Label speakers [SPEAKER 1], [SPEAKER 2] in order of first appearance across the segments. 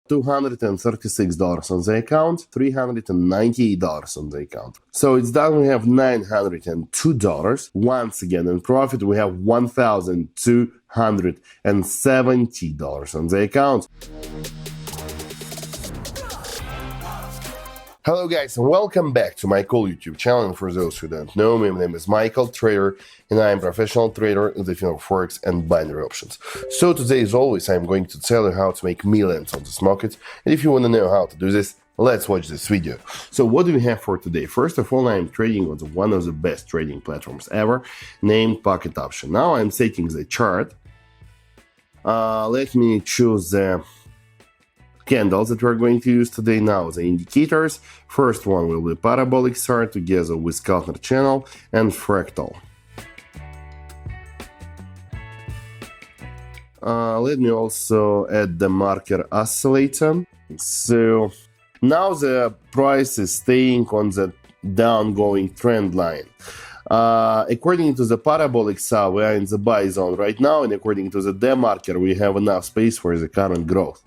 [SPEAKER 1] $236 on the account, $398 on the account. So it's done. We have $902. Once again, in profit, we have $1,270 on the account. Hello guys, and welcome back to my cool YouTube channel. And for those who don't know me, my name is Michael Trader, and I am a professional trader in the field of forex and binary options. So today, as always, I'm going to tell you how to make millions on this market. And if you want to know how to do this, let's watch this video. So what do we have for today? First of all, I'm trading on one of the best trading platforms ever, named Pocket Option. Now I'm setting the chart. Let me choose the candles that we're going to use today. Now the indicators. First one will be Parabolic SAR together with Keltner channel and fractal. Let me also add the marker oscillator. So now the price is staying on the downgoing trend line. According to the Parabolic SAR, we are in the buy zone right now, and according to the D marker, we have enough space for the current growth.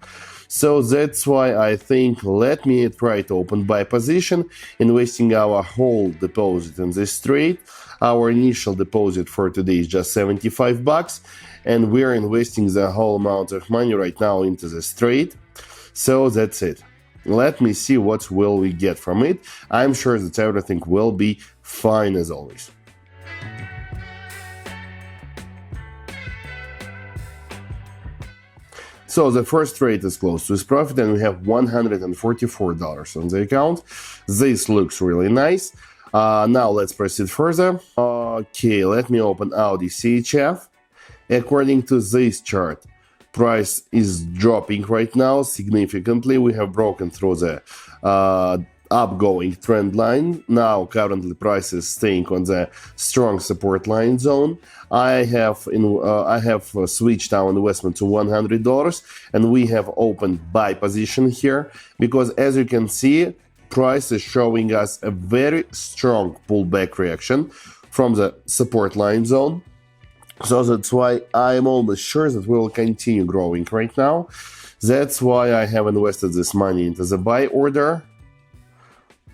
[SPEAKER 1] So that's why I think let me try to open buy position, investing our whole deposit in this trade. Our initial deposit for today is just $75, and we're investing the whole amount of money right now into this trade. So that's it. Let me see what will we get from it. I'm sure that everything will be fine as always. So the first trade is close to its profit, and we have $144 on the account. This looks really nice. Now let's proceed further. Okay, let me open Audi CHF. According to this chart, price is dropping right now significantly. We have broken through the upgoing trend line. Now currently price is staying on the strong support line zone. I have switched our investment to $100, and we have opened buy position here because, as you can see, price is showing us a very strong pullback reaction from the support line zone. So that's why I'm almost sure that we will continue growing right now. That's why I have invested this money into the buy order.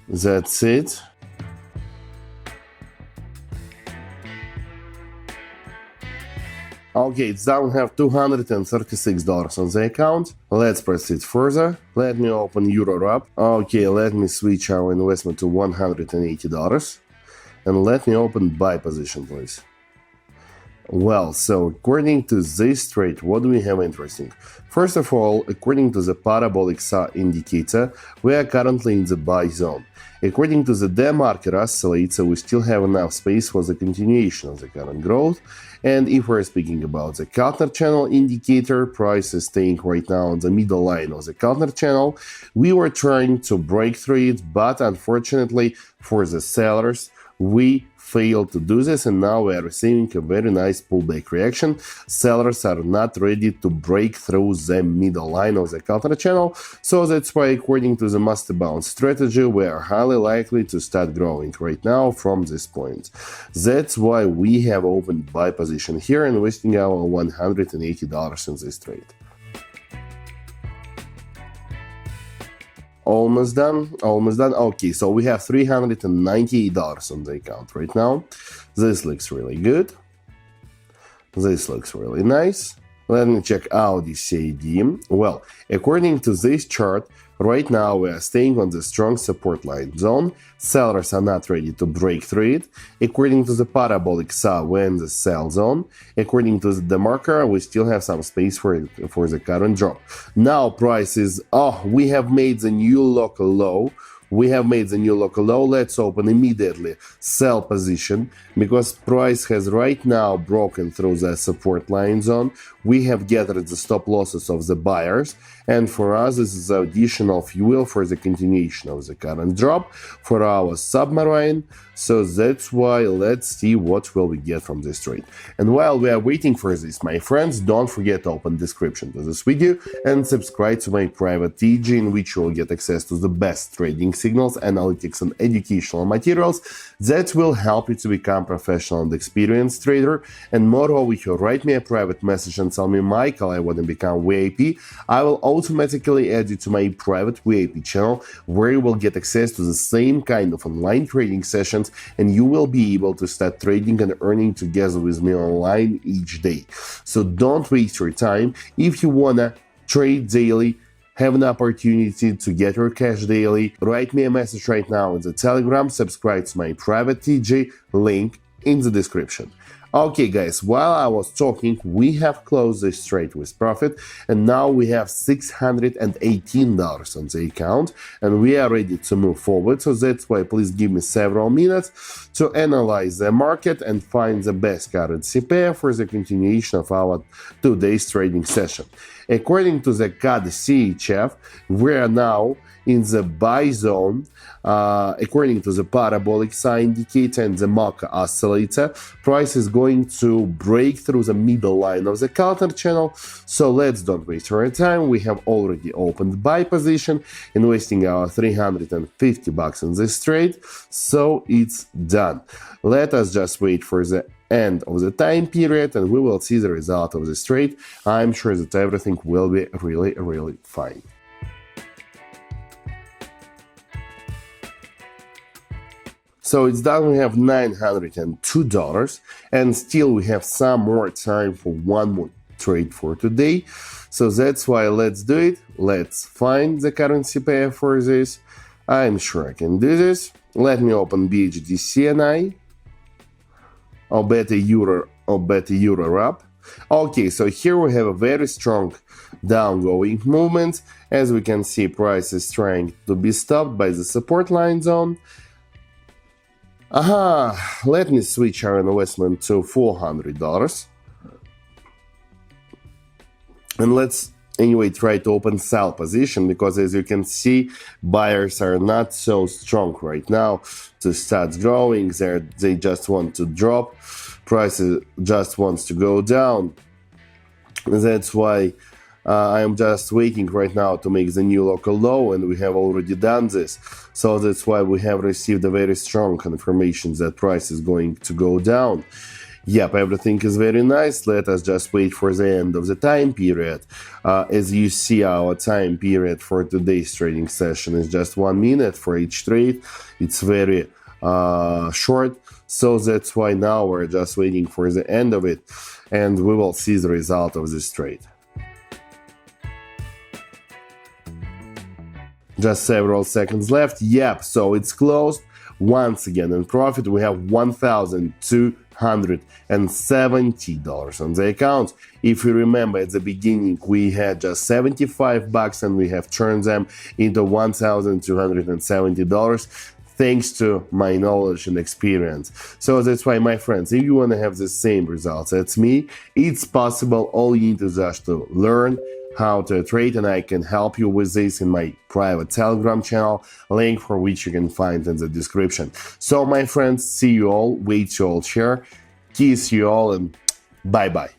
[SPEAKER 1] That's it. Okay, it's down. We have $236 on the account. Let's proceed further. Let me open Euro. Okay, let me switch our investment to $180. And let me open buy position, please. Well, so according to this trade, what do we have interesting? First of all, according to the Parabolic SAR indicator, we are currently in the buy zone. According to the D marker oscillator, we still have enough space for the continuation of the current growth. And if we're speaking about the Keltner channel indicator, price is staying right now on the middle line of the Keltner channel. We were trying to break through it, but unfortunately for the sellers, we failed to do this, and now we are receiving a very nice pullback reaction. Sellers are not ready to break through the middle line of the Keltner channel, so that's why, according to the master bounce strategy, we are highly likely to start growing right now from this point. That's why we have opened buy position here, investing our $180 in this trade. Almost done. Okay, so we have $398 on the account right now. This looks really good. This looks really nice. Let me check Audi CAD. Well, according to this chart, right now we are staying on the strong support line zone. Sellers are not ready to break through it. According to the Parabolic SAR, we're in the sell zone. According to the marker, we still have some space for the current drop. Now price is, we have made the new local low. Let's open immediately sell position because price has right now broken through the support line zone. We have gathered the stop losses of the buyers, and for us this is additional fuel for the continuation of the current drop. For our submarine, So that's why let's see what will we get from this trade. And while we are waiting for this, my friends, don't forget to open description to this video and subscribe to my private TG, in which you will get access to the best trading signals, analytics and educational materials that will help you to become professional and experienced trader. And moreover, if you write me a private message and tell me, Michael, I want to become VIP, I will automatically add you to my private VIP channel, where you will get access to the same kind of online trading sessions, and you will be able to start trading and earning together with me online each day. So don't waste your time. If you wanna trade daily, have an opportunity to get your cash daily, write me a message right now in the Telegram, subscribe to my private TJ, link in the description. Okay guys, while I was talking, we have closed this trade with profit, and now we have $618 on the account, and we are ready to move forward. So that's why please give me several minutes to analyze the market and find the best currency pair for the continuation of our today's trading session. According to the CAD CHF, we are now in the buy zone, according to the Parabolic SAR indicator and the market oscillator. Price is going to break through the middle line of the Keltner channel. So let's don't waste our time. We have already opened buy position, investing our $350 in this trade. So it's done. Let us just wait for the end of the time period and we will see the result of this trade. I'm sure that everything will be really fine. So it's done, we have $902, and still we have some more time for one more trade for today. So that's why let's do it. Let's find the currency pair for this. I'm sure I can do this. Let me open BHD CNI, or better Euro up. Okay, so here we have a very strong downgoing movement. As we can see, price is trying to be stopped by the support line zone. Let me switch our investment to $400. And let's anyway try to open sell position, because as you can see, buyers are not so strong right now to start growing. They just want to drop. Price just wants to go down. That's why I am just waiting right now to make the new local low, and we have already done this. So that's why we have received a very strong confirmation that price is going to go down. Yep, everything is very nice. Let us just wait for the end of the time period. As you see, our time period for today's trading session is just 1 minute for each trade. It's very short. So that's why now we're just waiting for the end of it, and we will see the result of this trade. Just several seconds left. Yep, so it's closed. Once again in profit, we have $1,270 on the account. If you remember, at the beginning we had just $75 and we have turned them into $1,270 thanks to my knowledge and experience. So that's why, my friends, if you want to have the same results as me, it's possible. All you need is just to learn how to trade, and I can help you with this in my private Telegram channel, link for which you can find in the description. So my friends, see you all, wait you all, share, kiss you all, and bye bye.